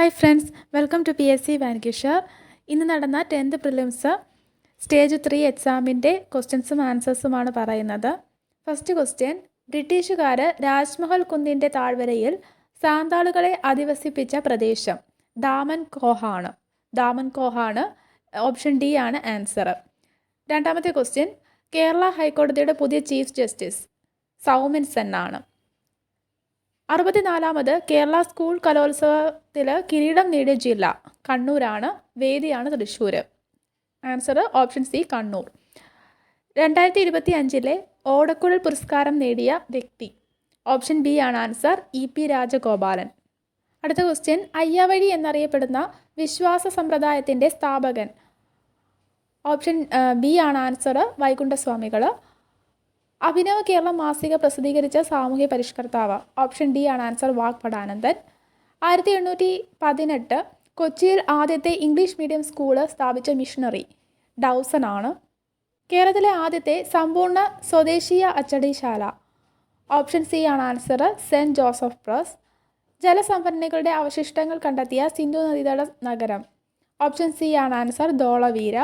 Hi friends, welcome to PSC വാൻകിഷർ. ഇന്ന് നടന്ന 10th പ്രിലിംസ് സ്റ്റേജ് 3 എക്സാമിൻ്റെ ക്വസ്റ്റ്യൻസും ആൻസേഴ്സുമാണ് പറയുന്നത്. ഫസ്റ്റ് ക്വസ്റ്റ്യൻ: ബ്രിട്ടീഷുകാർ രാജ്മഹൽ കുന്നിൻ്റെ താഴ്വരയിൽ സാന്താളുകളെ അധിവസിപ്പിച്ച പ്രദേശം ദാമൻ കോഹാണ്. ഓപ്ഷൻ ഡി ആണ് ആൻസർ. രണ്ടാമത്തെ ക്വസ്റ്റ്യൻ: കേരള ഹൈക്കോടതിയുടെ പുതിയ ചീഫ് ജസ്റ്റിസ് സൗമിൻ സെൻ ആണ്. 64ാമത് കേരള സ്കൂൾ കലോത്സവത്തിൽ കിരീടം നേടിയ ജില്ല കണ്ണൂരാണ്. വേദിയാണ് Thrissur. Answer option C Kannur. 2025 ഓടക്കുഴൽ പുരസ്കാരം നേടിയ വ്യക്തി ഓപ്ഷൻ ബി ആണ് ആൻസർ EP രാജഗോപാലൻ. അടുത്ത ക്വസ്റ്റ്യൻ: അയ്യാവഴി എന്നറിയപ്പെടുന്ന വിശ്വാസ സമ്പ്രദായത്തിൻ്റെ സ്ഥാപകൻ ഓപ്ഷൻ ബി ആണ് ആൻസർ വൈകുണ്ഠസ്വാമികൾ. അഭിനവ കേരളം മാസിക പ്രസിദ്ധീകരിച്ച സാമൂഹ്യ പരിഷ്കർത്താവ് ഓപ്ഷൻ ഡി ആണ് ആൻസർ വാഗ്ഭടാനന്ദൻ. 1818 കൊച്ചിയിൽ ആദ്യത്തെ ഇംഗ്ലീഷ് മീഡിയം സ്കൂള് സ്ഥാപിച്ച മിഷണറി ഡൗസൺ ആണ്. കേരളത്തിലെ ആദ്യത്തെ സമ്പൂർണ്ണ സ്വദേശീയ അച്ചടിശാല ഓപ്ഷൻ സി ആണ് ആൻസർ സെൻറ്റ് ജോസഫ് പ്രസ്. ജലസംഭരണികളുടെ അവശിഷ്ടങ്ങൾ കണ്ടെത്തിയ സിന്ധു നദീതട നഗരം ഓപ്ഷൻ സി ആണ് ആൻസർ ധോളവീര.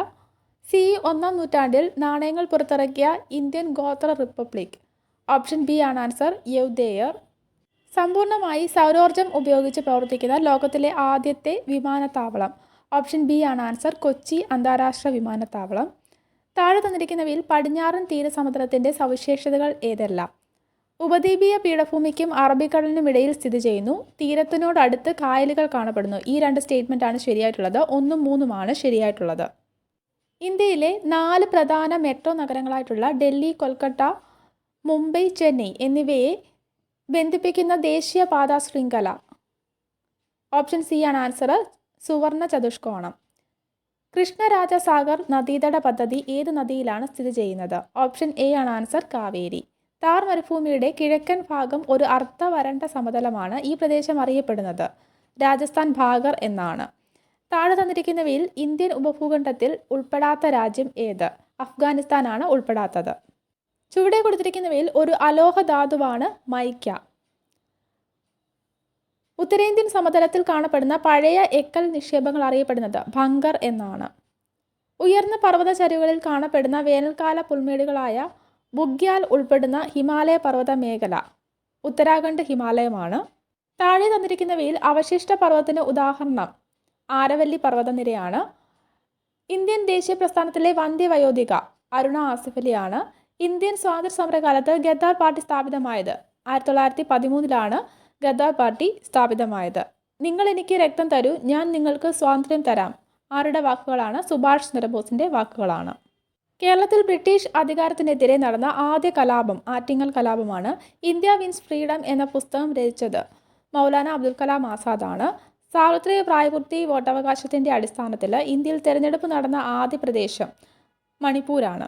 ഒന്നാം നൂറ്റാണ്ടിൽ നാണയങ്ങൾ പുറത്തിറക്കിയ ഇന്ത്യൻ ഗോത്ര റിപ്പബ്ലിക് ഓപ്ഷൻ ബി ആണ് ആൻസർ യൗദേയർ. സമ്പൂർണ്ണമായി സൗരോർജ്ജം ഉപയോഗിച്ച് പ്രവർത്തിക്കുന്ന ലോകത്തിലെ ആദ്യത്തെ വിമാനത്താവളം ഓപ്ഷൻ ബി ആണ് ആൻസർ കൊച്ചി അന്താരാഷ്ട്ര വിമാനത്താവളം. താഴെ തന്നിരിക്കുന്നവയിൽ പടിഞ്ഞാറൻ തീരസമുദ്രത്തിൻ്റെ സവിശേഷതകൾ ഏതെല്ലാം? ഉപദ്വീപീയ പീഠഭൂമിക്കും അറബിക്കടലിനും ഇടയിൽ സ്ഥിതി ചെയ്യുന്നു. തീരത്തിനോടടുത്ത് കായലുകൾ കാണപ്പെടുന്നു. ഈ രണ്ട് സ്റ്റേറ്റ്മെൻറ്റാണ് ശരിയായിട്ടുള്ളത്. 1ഉം 3ഉമാണ് ശരിയായിട്ടുള്ളത്. ഇന്ത്യയിലെ 4 പ്രധാന മെട്രോ നഗരങ്ങളായിട്ടുള്ള ഡൽഹി, കൊൽക്കത്ത, മുംബൈ, ചെന്നൈ എന്നിവയെ ബന്ധിപ്പിക്കുന്ന ദേശീയ പാതാ ശൃംഖല ഓപ്ഷൻ സി ആണ് ആൻസർ സുവർണ ചതുഷ്കോണം. കൃഷ്ണരാജസാഗർ നദീതട പദ്ധതി ഏത് നദിയിലാണ് സ്ഥിതി ചെയ്യുന്നത്? ഓപ്ഷൻ എ ആണ് ആൻസർ കാവേരി. താർ മരുഭൂമിയുടെ കിഴക്കൻ ഭാഗം ഒരു അർദ്ധവരണ്ട സമതലമാണ്. ഈ പ്രദേശം അറിയപ്പെടുന്നത് രാജസ്ഥാൻ ഭാഗർ എന്നാണ്. താഴെ തന്നിരിക്കുന്നവയിൽ ഇന്ത്യൻ ഉപഭൂഖണ്ഡത്തിൽ ഉൾപ്പെടാത്ത രാജ്യം ഏത്? അഫ്ഗാനിസ്ഥാനാണ് ഉൾപ്പെടാത്തത്. ചുവടെ കൊടുത്തിരിക്കുന്നവയിൽ ഒരു അലോഹ ധാതുവാണ് മൈക്ക. ഉത്തരേന്ത്യൻ സമതലത്തിൽ കാണപ്പെടുന്ന പഴയ എക്കൽ നിക്ഷേപങ്ങൾ അറിയപ്പെടുന്നത് ഭങ്കർ എന്നാണ്. ഉയർന്ന പർവ്വത ചരിവുകളിൽ കാണപ്പെടുന്ന വേനൽക്കാല പുൽമേടുകളായ ബുഗ്യാൽ ഉൾപ്പെടുന്ന ഹിമാലയ പർവ്വത മേഖല ഉത്തരാഖണ്ഡ് ഹിമാലയമാണ്. താഴെ തന്നിരിക്കുന്നവയിൽ അവശിഷ്ട പർവ്വതത്തിന് ഉദാഹരണം ആരവല്ലി പർവ്വതനിരയാണ്. ഇന്ത്യൻ ദേശീയ പ്രസ്ഥാനത്തിലെ വന്ധ്യവയോധിക അരുണ ആസിഫ് അലിയാണ്. ഇന്ത്യൻ സ്വാതന്ത്ര്യ സമരകാലത്ത് ഗദ്ദാർ പാർട്ടി സ്ഥാപിതമായത് 1913 ഗദ്ദാർ പാർട്ടി സ്ഥാപിതമായത്. നിങ്ങൾ എനിക്ക് രക്തം തരൂ, ഞാൻ നിങ്ങൾക്ക് സ്വാതന്ത്ര്യം തരാം ആരുടെ വാക്കുകളാണ്? സുഭാഷ് ചന്ദ്രബോസിൻ്റെ വാക്കുകളാണ്. കേരളത്തിൽ ബ്രിട്ടീഷ് അധികാരത്തിനെതിരെ നടന്ന ആദ്യ കലാപം ആറ്റിങ്ങൽ കലാപമാണ്. ഇന്ത്യ വിൻസ് ഫ്രീഡം എന്ന പുസ്തകം രചിച്ചത് മൗലാന അബ്ദുൽ കലാം ആസാദാണ്. സാർവത്രിക പ്രായപൂർത്തി വോട്ടവകാശത്തിൻ്റെ അടിസ്ഥാനത്തിൽ ഇന്ത്യയിൽ തിരഞ്ഞെടുപ്പ് നടന്ന ആദ്യ പ്രദേശം മണിപ്പൂരാണ്.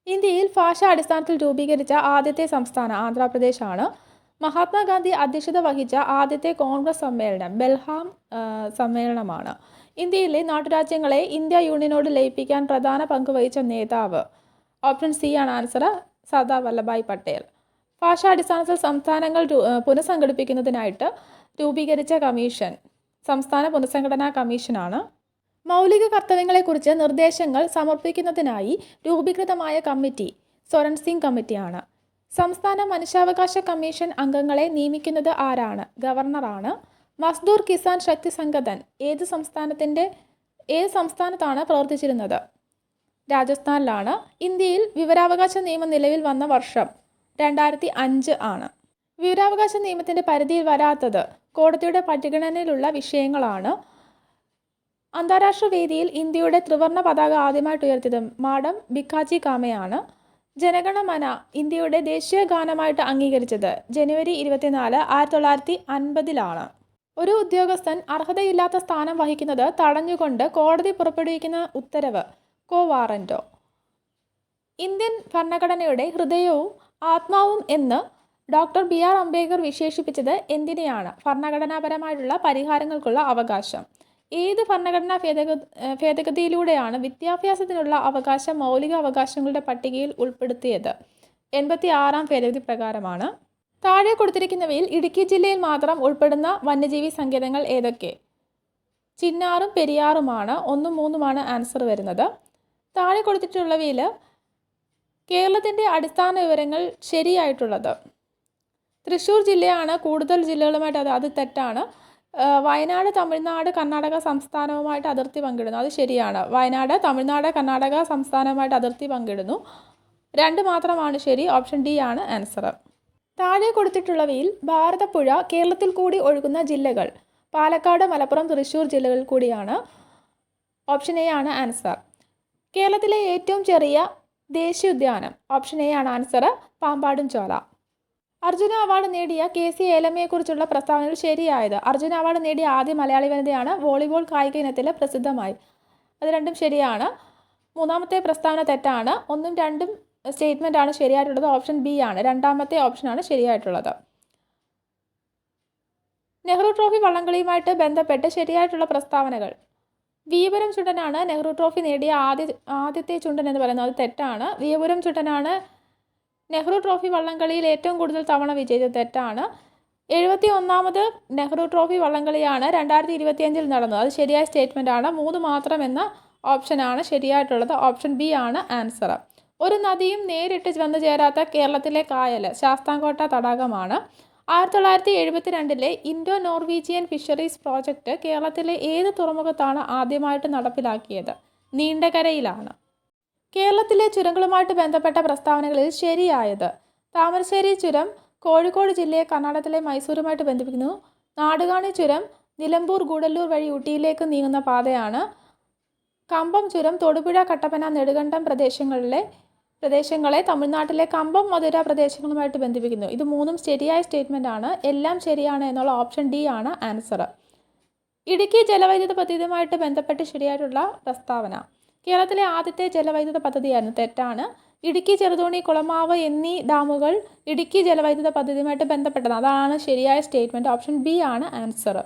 ഇന്ത്യയിൽ ഭാഷാ അടിസ്ഥാനത്തിൽ രൂപീകരിച്ച ആദ്യത്തെ സംസ്ഥാനം ആന്ധ്രാപ്രദേശാണ്. മഹാത്മാഗാന്ധി അധ്യക്ഷത വഹിച്ച ആദ്യത്തെ കോൺഗ്രസ് സമ്മേളനം ബെൽഹാം സമ്മേളനമാണ്. ഇന്ത്യയിലെ നാട്ടുരാജ്യങ്ങളെ ഇന്ത്യ യൂണിയനോട് ലയിപ്പിക്കാൻ പ്രധാന പങ്ക് വഹിച്ച നേതാവ് ഓപ്ഷൻ സി ആണ് ആൻസർ സർദാർ വല്ലഭായ് പട്ടേൽ. ഭാഷാടിസ്ഥാനത്തിൽ സംസ്ഥാനങ്ങൾ പുനഃസംഘടിപ്പിക്കുന്നതിനായിട്ട് രൂപീകരിച്ച കമ്മീഷൻ സംസ്ഥാന പുനഃസംഘടനാ കമ്മീഷനാണ്. മൗലിക കർത്തവ്യങ്ങളെക്കുറിച്ച് നിർദ്ദേശങ്ങൾ സമർപ്പിക്കുന്നതിനായി രൂപീകൃതമായ കമ്മിറ്റി സ്വരൺ സിംഗ് കമ്മിറ്റിയാണ്. സംസ്ഥാന മനുഷ്യാവകാശ കമ്മീഷൻ അംഗങ്ങളെ നിയമിക്കുന്നത് ആരാണ്? ഗവർണറാണ്. മസ്ദൂർ കിസാൻ ശക്തി സംഗതൻ ഏത് സംസ്ഥാനത്താണ് പ്രവർത്തിച്ചിരുന്നത്? രാജസ്ഥാനിലാണ്. ഇന്ത്യയിൽ വിവരാവകാശ നിയമം നിലവിൽ വന്ന വർഷം 2005 ആണ്. വിവരാവകാശ നിയമത്തിൻ്റെ പരിധിയിൽ വരാത്തത് കോടതിയുടെ പരിഗണനയിലുള്ള വിഷയങ്ങളാണ്. അന്താരാഷ്ട്ര വേദിയിൽ ഇന്ത്യയുടെ ത്രിവർണ്ണ പതാക ആദ്യമായിട്ട് ഉയർത്തിയത് മാഡം ഭിക്കാജി കാമയാണ്. ജനഗണമന ഇന്ത്യയുടെ ദേശീയ ഗാനമായിട്ട് അംഗീകരിച്ചത് ജനുവരി 24, 1950 ഒരു ഉദ്യോഗസ്ഥൻ അർഹതയില്ലാത്ത സ്ഥാനം വഹിക്കുന്നത് തടഞ്ഞുകൊണ്ട് കോടതി പുറപ്പെടുവിക്കുന്ന ഉത്തരവ് കോ വാറന്റോ. ഇന്ത്യൻ ഭരണഘടനയുടെ ഹൃദയവും ആത്മാവും എന്ന് ഡോക്ടർ BR അംബേദ്കർ വിശേഷിപ്പിച്ചത് എന്തിനെയാണ്? ഭരണഘടനാപരമായിട്ടുള്ള പരിഹാരങ്ങൾക്കുള്ള അവകാശം. ഏത് ഭരണഘടനാ ഭേദഗതിയിലൂടെയാണ് വിദ്യാഭ്യാസത്തിനുള്ള അവകാശം മൗലിക അവകാശങ്ങളുടെ പട്ടികയിൽ ഉൾപ്പെടുത്തിയത്? 86ാം ഭേദഗതി പ്രകാരമാണ്. താഴെ കൊടുത്തിരിക്കുന്നവയിൽ ഇടുക്കി ജില്ലയിൽ മാത്രം ഉൾപ്പെടുന്ന വന്യജീവി സങ്കേതങ്ങൾ ഏതൊക്കെ? ചിന്നാറും പെരിയാറുമാണ്. 1ഉം 3ഉമാണ് ആൻസർ വരുന്നത്. താഴെ കൊടുത്തിട്ടുള്ളവയിൽ കേരളത്തിൻ്റെ അടിസ്ഥാന വിവരങ്ങൾ ശരിയായിട്ടുള്ളത്. തൃശ്ശൂർ ജില്ലയാണ് കൂടുതൽ ജില്ലകളുമായിട്ട് അത് തെറ്റാണ്. വയനാട് തമിഴ്നാട് കർണാടക സംസ്ഥാനവുമായിട്ട് അതിർത്തി പങ്കിടുന്നു, അത് ശരിയാണ്. വയനാട് തമിഴ്നാട് കർണാടക സംസ്ഥാനവുമായിട്ട് അതിർത്തി പങ്കിടുന്നു. 2 മാത്രമാണ് ശരി. ഓപ്ഷൻ ഡി ആണ് ആൻസർ. താഴെ കൊടുത്തിട്ടുള്ളവയിൽ ഭാരതപ്പുഴ കേരളത്തിൽ കൂടി ഒഴുകുന്ന ജില്ലകൾ പാലക്കാട്, മലപ്പുറം, തൃശ്ശൂർ ജില്ലകളിൽ കൂടിയാണ്. ഓപ്ഷൻ എ ആണ് ആൻസർ. കേരളത്തിലെ ഏറ്റവും ചെറിയ ദേശീയോദ്യാനം ഓപ്ഷൻ എ ആണ് ആൻസർ, പാമ്പാടും ചോല. അർജുന അവാർഡ് നേടിയ KC ഏലമ്മയെക്കുറിച്ചുള്ള പ്രസ്താവനകൾ ശരിയായത്. അർജുന അവാർഡ് നേടിയ ആദ്യ മലയാളി വനിതയാണ്. വോളിബോൾ കായിക ഇനത്തിൽ പ്രസിദ്ധമായി. അത് രണ്ടും ശരിയാണ്. 3ാമത്തെ പ്രസ്താവന തെറ്റാണ്. 1ഉം 2ഉം സ്റ്റേറ്റ്മെൻ്റ് ആണ് ശരിയായിട്ടുള്ളത്. ഓപ്ഷൻ ബി ആണ്. 2ാമത്തെ ഓപ്ഷനാണ് ശരിയായിട്ടുള്ളത്. നെഹ്റു ട്രോഫി വള്ളംകളിയുമായിട്ട് ബന്ധപ്പെട്ട് ശരിയായിട്ടുള്ള പ്രസ്താവനകൾ. വീപുരം ചുണ്ടനാണ് നെഹ്റു ട്രോഫി നേടിയ ആദ്യത്തെ ചുണ്ടൻ എന്ന് പറയുന്നത്. അത് തെറ്റാണ്. വീപുരം ചുണ്ടനാണ് നെഹ്റു ട്രോഫി വള്ളംകളിയിൽ ഏറ്റവും കൂടുതൽ തവണ വിജയിച്ചത്. തെറ്റാണ്. 71ാമത് നെഹ്റു ട്രോഫി വള്ളംകളിയാണ് 2025 നടന്നത്. അത് ശരിയായ സ്റ്റേറ്റ്മെൻ്റ് ആണ്. 3 മാത്രം എന്ന ഓപ്ഷനാണ് ശരിയായിട്ടുള്ളത്. ഓപ്ഷൻ ബി ആണ് ആൻസർ. ഒരു നദിയും നേരിട്ട് വന്നു ചേരാത്ത കേരളത്തിലെ കായൽ ശാസ്താംകോട്ട തടാകമാണ്. 1972 ഇൻഡോ നോർവീജിയൻ ഫിഷറീസ് പ്രോജക്റ്റ് കേരളത്തിലെ ഏത് തുറമുഖത്താണ് ആദ്യമായിട്ട് നടപ്പിലാക്കിയത്? നീണ്ടകരയിലാണ്. കേരളത്തിലെ ചുരങ്ങളുമായിട്ട് ബന്ധപ്പെട്ട പ്രസ്താവനകളിൽ ശരിയായത്. താമരശ്ശേരി ചുരം കോഴിക്കോട് ജില്ലയെ കർണാടകത്തിലെ മൈസൂരുമായിട്ട് ബന്ധിപ്പിക്കുന്നു. നാടുകാണി ചുരം നിലമ്പൂർ ഗൂഡല്ലൂർ വഴി ഊട്ടിയിലേക്ക് നീങ്ങുന്ന പാതയാണ്. കമ്പം ചുരം തൊടുപുഴ, കട്ടപ്പന, നെടുങ്കണ്ടം പ്രദേശങ്ങളെ തമിഴ്നാട്ടിലെ കമ്പം, മധുര പ്രദേശങ്ങളുമായിട്ട് ബന്ധിപ്പിക്കുന്നു. ഇത് 3ഉം ശരിയായ സ്റ്റേറ്റ്മെൻ്റ് ആണ്. എല്ലാം ശരിയാണ് എന്നുള്ള ഓപ്ഷൻ ഡി ആണ് ആൻസർ. ഇടുക്കി ജലവൈദ്യുത പദ്ധതിയുമായിട്ട് ബന്ധപ്പെട്ട് ശരിയായിട്ടുള്ള പ്രസ്താവന. കേരളത്തിലെ ആദ്യത്തെ ജലവൈദ്യുത പദ്ധതിയായിരുന്നു. തെറ്റാണ്. ഇടുക്കി, ചെറുതോണി, കുളമാവ് എന്നീ ഡാമുകൾ ഇടുക്കി ജലവൈദ്യുത പദ്ധതിയുമായിട്ട് ബന്ധപ്പെട്ടതാണ്. അതാണ് ശരിയായ സ്റ്റേറ്റ്മെൻറ്റ്. ഓപ്ഷൻ ബി ആണ് ആൻസർ.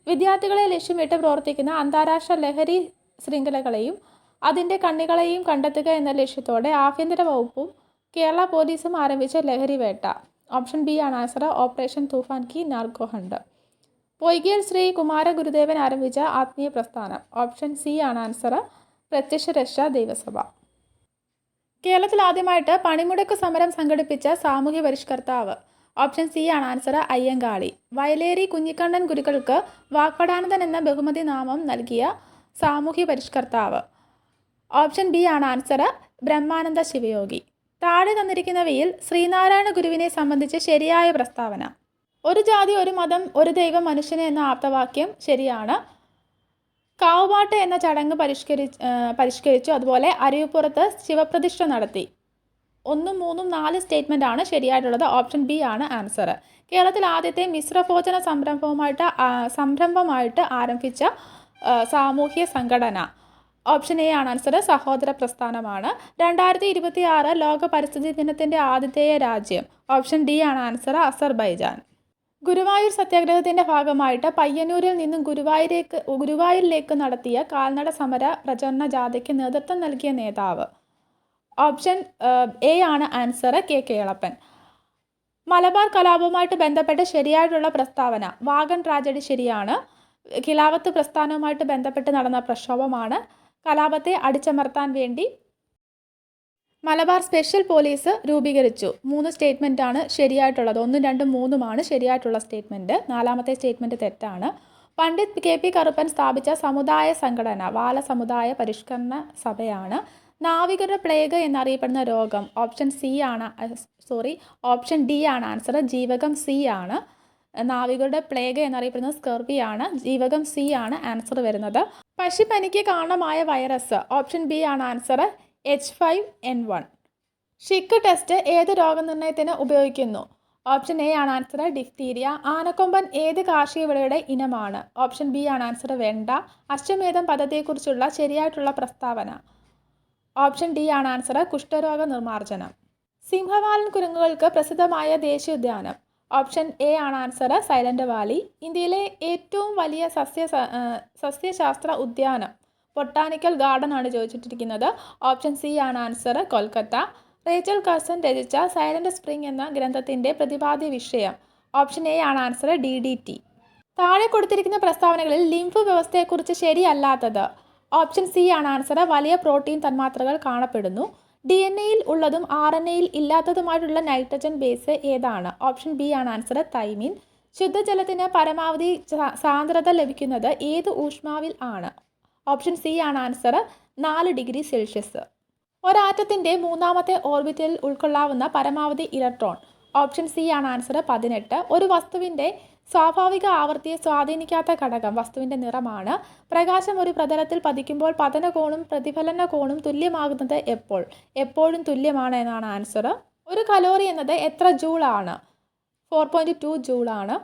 വിദ്യാർത്ഥികളെ ലക്ഷ്യമിട്ട് പ്രവർത്തിക്കുന്ന അന്താരാഷ്ട്ര ലഹരി ശൃംഖലകളെയും അതിൻ്റെ കണ്ണികളെയും കണ്ടെത്തുക എന്ന ലക്ഷ്യത്തോടെ ആഭ്യന്തര വകുപ്പും കേരള പോലീസും ആരംഭിച്ച ലഹരി വേട്ട. ഓപ്ഷൻ ബി ആണ് ആൻസർ. ഓപ്പറേഷൻ തൂഫാൻ കി നാർക്കോ ഹണ്ട്. പൊയ്കയിൽ ശ്രീ കുമാര ഗുരുദേവൻ ആരംഭിച്ച ആത്മീയ പ്രസ്ഥാനം. ഓപ്ഷൻ സി ആണ് ആൻസർ. പ്രത്യക്ഷ രക്ഷാ ദൈവസഭ. കേരളത്തിൽ ആദ്യമായിട്ട് പണിമുടക്ക് സമരം സംഘടിപ്പിച്ച സാമൂഹ്യ പരിഷ്കർത്താവ്. ഓപ്ഷൻ സി ആണ് ആൻസർ. അയ്യങ്കാളി. വയലേരി കുഞ്ഞിക്കണ്ണൻ ഗുരുക്കൾക്ക് വാഗ്ഭടാനന്ദൻ എന്ന ബഹുമതി നാമം നൽകിയ സാമൂഹ്യ പരിഷ്കർത്താവ്. ഓപ്ഷൻ ബി ആണ് ആൻസർ. ബ്രഹ്മാനന്ദ ശിവയോഗി. താഴെ തന്നിരിക്കുന്നവയിൽ ശ്രീനാരായണ ഗുരുവിനെ സംബന്ധിച്ച് ശരിയായ പ്രസ്താവന. ഒരു ജാതി, ഒരു മതം, ഒരു ദൈവം, മനുഷ്യന് എന്ന ആപ്തവാക്യം ശരിയാണ്. കാവുപാട്ട് എന്ന ചടങ്ങ് പരിഷ്കരിച്ചു. അതുപോലെ അരുവിപ്പുറത്ത് ശിവപ്രതിഷ്ഠ നടത്തി. 1ഉം 3ഉം 4 സ്റ്റേറ്റ്മെൻ്റ് ആണ് ശരിയായിട്ടുള്ളത്. ഓപ്ഷൻ ബി ആണ് ആൻസർ. കേരളത്തിൽ ആദ്യത്തെ മിശ്രഭോജന സംരംഭമായിട്ട് ആരംഭിച്ച സാമൂഹ്യ സംഘടന. ഓപ്ഷൻ എ ആണ് ആൻസർ. സഹോദര പ്രസ്ഥാനമാണ്. 2026 ലോക പരിസ്ഥിതി ദിനത്തിൻ്റെ ആതിഥേയ രാജ്യം. ഓപ്ഷൻ ഡി ആണ് ആൻസർ. അസർബൈജാൻ. ഗുരുവായൂർ സത്യാഗ്രഹത്തിൻ്റെ ഭാഗമായിട്ട് പയ്യന്നൂരിൽ നിന്നും ഗുരുവായൂരിലേക്ക് നടത്തിയ കാൽനട സമര പ്രചരണ ജാഥയ്ക്ക് നേതൃത്വം നൽകിയ നേതാവ്. ഓപ്ഷൻ എ ആണ് ആൻസർ. കെ കേളപ്പൻ. മലബാർ കലാപവുമായിട്ട് ബന്ധപ്പെട്ട് ശരിയായിട്ടുള്ള പ്രസ്താവന. വാഗൺ ട്രാജഡി ശരിയാണ്. ഖിലാഫത്ത് പ്രസ്ഥാനവുമായിട്ട് ബന്ധപ്പെട്ട് നടന്ന പ്രക്ഷോഭമാണ്. കലാപത്തെ അടിച്ചമർത്താൻ വേണ്ടി മലബാർ സ്പെഷ്യൽ പോലീസ് രൂപീകരിച്ചു. 3 സ്റ്റേറ്റ്മെൻ്റ് ആണ് ശരിയായിട്ടുള്ളത്. 1ഉം 2ഉം 3ഉമാണ് ശരിയായിട്ടുള്ള സ്റ്റേറ്റ്മെൻറ്റ്. 4ാമത്തെ സ്റ്റേറ്റ്മെൻറ്റ് തെറ്റാണ്. പണ്ഡിറ്റ് KP കറുപ്പൻ സ്ഥാപിച്ച സമുദായ സംഘടന ബാല സമുദായ പരിഷ്കരണ സഭയാണ്. നാവികരുടെ പ്ലേഗ് എന്നറിയപ്പെടുന്ന രോഗം. ഓപ്ഷൻ ഡി ആണ് ആൻസർ. ജീവകം സി ആണ്. നാവികരുടെ പ്ലേഗ് എന്നറിയപ്പെടുന്നത് സ്കർവിയാണ്. ജീവകം സി ആണ് ആൻസർ വരുന്നത്. പക്ഷിപ്പനിക്ക് കാരണമായ വൈറസ്. ഓപ്ഷൻ ബി ആണ് ആൻസർ. H5N1. ഷിക്ക് ടെസ്റ്റ് ഏത് രോഗനിർണയത്തിന് ഉപയോഗിക്കുന്നു? ഓപ്ഷൻ എ ആണ് ആൻസർ. ഡിഫ്തീരിയ. ആനക്കൊമ്പൻ ഏത് കാർഷിക വിളയുടെ ഇനമാണ്? ഓപ്ഷൻ ബി ആണ് ആൻസർ. വെണ്ട. അശ്വമേധം പദ്ധതിയെക്കുറിച്ചുള്ള ശരിയായിട്ടുള്ള പ്രസ്താവന. ഓപ്ഷൻ ഡി ആണ് ആൻസർ. കുഷ്ഠരോഗ നിർമ്മാർജ്ജനം. സിംഹവാലൻ കുരങ്ങുകൾക്ക് പ്രസിദ്ധമായ ദേശീയോദ്യാനം. ഓപ്ഷൻ എ ആണ് ആൻസർ. Silent Valley. ഇന്ത്യയിലെ ഏറ്റവും വലിയ സസ്യശാസ്ത്ര ഉദ്യാനം. ബൊട്ടാനിക്കൽ ഗാർഡൻ ആണ് ചോദിച്ചിട്ടിരിക്കുന്നത്. ഓപ്ഷൻ സി ആണ് ആൻസർ. കൊൽക്കത്ത. റേച്ചൽ കഴ്സൺ രചിച്ച സൈലന്റ് സ്പ്രിംഗ് എന്ന ഗ്രന്ഥത്തിൻ്റെ പ്രതിപാദ്യ വിഷയം. ഓപ്ഷൻ എ ആണ് ആൻസർ. DDT. താഴെ കൊടുത്തിരിക്കുന്ന പ്രസ്താവനകളിൽ ലിംഫ് വ്യവസ്ഥയെക്കുറിച്ച് ശരിയല്ലാത്തത്. ഓപ്ഷൻ സി ആണ് ആൻസർ. വലിയ പ്രോട്ടീൻ തന്മാത്രകൾ കാണപ്പെടുന്നു. DNA-യിൽ ഉള്ളതും RNA-യിൽ ഇല്ലാത്തതുമായിട്ടുള്ള നൈട്രജൻ ബേസ് ഏതാണ്? ഓപ്ഷൻ ബി ആണ് ആൻസർ. തൈമിൻ. ശുദ്ധജലത്തിന് പരമാവധി സാന്ദ്രത ലഭിക്കുന്നത് ഏത് ഊഷ്മാവിൽ ആണ്? ഓപ്ഷൻ സി ആണ് ആൻസർ. 4 degree Celsius. ഒരാറ്റത്തിൻ്റെ മൂന്നാമത്തെ ഓർബിറ്റലിൽ ഉൾക്കൊള്ളാവുന്ന പരമാവധി ഇലക്ട്രോൺ. ഓപ്ഷൻ സി ആണ് ആൻസർ. 18. ഒരു വസ്തുവിൻ്റെ സ്വാഭാവിക ആവൃത്തിയെ സ്വാധീനിക്കാത്ത ഘടകം വസ്തുവിൻ്റെ നിറമാണ്. പ്രകാശം ഒരു പ്രതലത്തിൽ പതിക്കുമ്പോൾ പതനകോണും പ്രതിഫലന കോണും തുല്യമാകുന്നത് എപ്പോൾ? എപ്പോഴും തുല്യമാണ് എന്നാണ് ആൻസർ. ഒരു കലോറി എന്നത് എത്ര ജൂൾ ആണ്? 4.2 ജൂൾ ആണ്.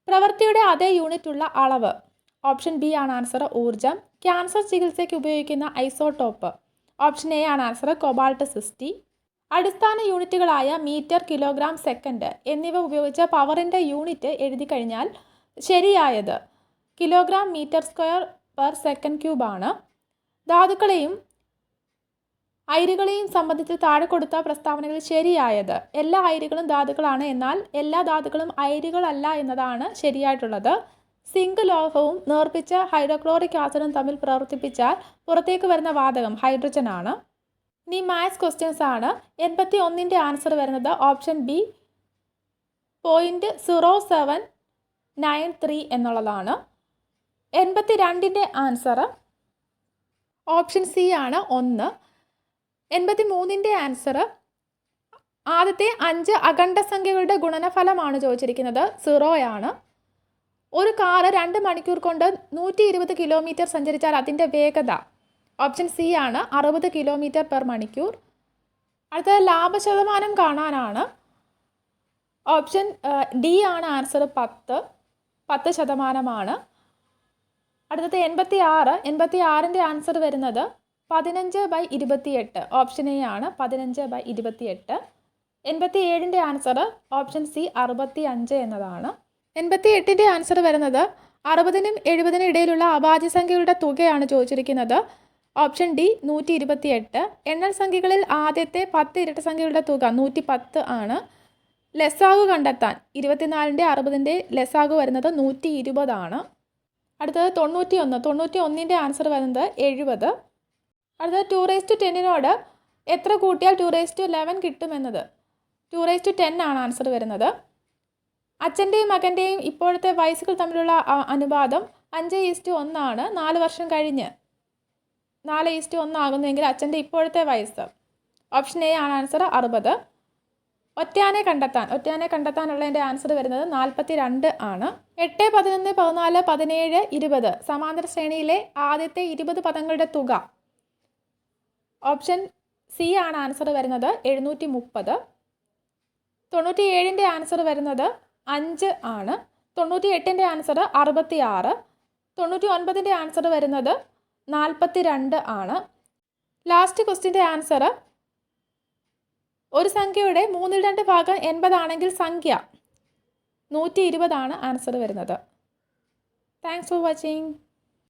പ്രവൃത്തിയുടെ അതേ യൂണിറ്റ് ഉള്ള അളവ്. ഓപ്ഷൻ ബി ആണ് ആൻസർ. ഊർജം. ക്യാൻസർ ചികിത്സയ്ക്ക് ഉപയോഗിക്കുന്ന ഐസോടോപ്പ്. ഓപ്ഷൻ എ ആണ് ആൻസർ. കൊബാൾട്ട് 60. അടിസ്ഥാന യൂണിറ്റുകളായ മീറ്റർ, കിലോഗ്രാം, സെക്കൻഡ് എന്നിവ ഉപയോഗിച്ച് പവറിൻ്റെ യൂണിറ്റ് എഴുതി കഴിഞ്ഞാൽ ശരിയായത് kilogram metre square per second cube ആണ്. ധാതുക്കളെയും അയിരുകളെയും സംബന്ധിച്ച് താഴെ കൊടുത്ത പ്രസ്താവനകളിൽ ശരിയായത്. എല്ലാ അയിരുകളും ധാതുക്കളാണ്, എന്നാൽ എല്ലാ ധാതുക്കളും അയിരുകളല്ല എന്നതാണ് ശരിയായിട്ടുള്ളത്. സിങ്ക് ലോഹവും നേർപ്പിച്ച ഹൈഡ്രോക്ലോറിക് ആസിഡും തമ്മിൽ പ്രവർത്തിപ്പിച്ചാൽ പുറത്തേക്ക് വരുന്ന വാതകം ഹൈഡ്രജൻ ആണ്. ഇനി മാത്സ് ക്വസ്റ്റ്യൻസ് ആണ്. 81-ൻ്റെ ആൻസർ വരുന്നത് ഓപ്ഷൻ ബി 0.0793 എന്നുള്ളതാണ്. 82-ൻ്റെ ആൻസർ ഓപ്ഷൻ സി ആണ് 1. 83-ൻ്റെ ആൻസർ ആദ്യത്തെ 5 അഖണ്ഡസംഖ്യകളുടെ ഗുണനഫലമാണ് ചോദിച്ചിരിക്കുന്നത്. 0 ആണ്. ഒരു കാറ് 2 മണിക്കൂർ കൊണ്ട് 120 കിലോമീറ്റർ സഞ്ചരിച്ചാൽ അതിൻ്റെ വേഗത. ഓപ്ഷൻ സി ആണ് 60 കിലോമീറ്റർ പെർ മണിക്കൂർ. അടുത്തത് ലാഭശതമാനം കാണാനാണ്. ഓപ്ഷൻ ഡി ആണ് ആൻസർ. 10% അടുത്തത് 86. 86-ൻ്റെ ആൻസർ വരുന്നത് 15/28. ഓപ്ഷൻ എ ആണ് 15/28. 87-ൻ്റെ ആൻസർ ഓപ്ഷൻ സി 65 എന്നതാണ്. 88-ൻ്റെ ആൻസർ വരുന്നത് 60-നും 70-നും ഇടയിലുള്ള അഭാജ്യസംഖ്യകളുടെ തുകയാണ് ചോദിച്ചിരിക്കുന്നത്. Option D 128. എണ്ണൽ സംഖ്യകളിൽ ആദ്യത്തെ 10 ഇരട്ട സംഖ്യകളുടെ തുക 110 ആണ്. ലസാഗു കണ്ടെത്താൻ 24-ൻ്റെ 60-ൻ്റെ ലസാഗു വരുന്നത് 120 ആണ്. അടുത്തത് 91. 91-ൻ്റെ ആൻസർ വരുന്നത് 70. അടുത്തത് 2/10 എത്ര കൂട്ടിയാൽ 2/11 കിട്ടുമെന്നത്. 2/10 ആണ് ആൻസർ വരുന്നത്. അച്ഛൻ്റെയും മകൻ്റെയും ഇപ്പോഴത്തെ വയസ്സുകൾ തമ്മിലുള്ള അനുപാതം 5:1 ആണ്. 4 വർഷം കഴിഞ്ഞ് 4:1 ആകുന്നുവെങ്കിൽ അച്ഛൻ്റെ ഇപ്പോഴത്തെ വയസ്സ്. ഓപ്ഷൻ എ ആണ് ആൻസർ. 60. ഒറ്റയാനെ കണ്ടെത്താനുള്ളതിൻ്റെ ആൻസർ വരുന്നത് 42 ആണ്. 8, 11, 14, 17, 20 സമാന്തര ശ്രേണിയിലെ ആദ്യത്തെ 20 പദങ്ങളുടെ തുക. ഓപ്ഷൻ സി ആണ് ആൻസർ വരുന്നത് 730. 97-ൻ്റെ ആൻസർ വരുന്നത് 5 ആണ്. 98-ൻ്റെ ആൻസർ 66. 99-ൻ്റെ ആൻസർ വരുന്നത് 42 ആണ്. ലാസ്റ്റ് ക്വസ്റ്റ്യൻ്റെ ആൻസർ ഒരു സംഖ്യയുടെ 2 ഭാഗം 80 ആണെങ്കിൽ സംഖ്യ 120 ആണ് ആൻസർ വരുന്നത്. Thanks for watching.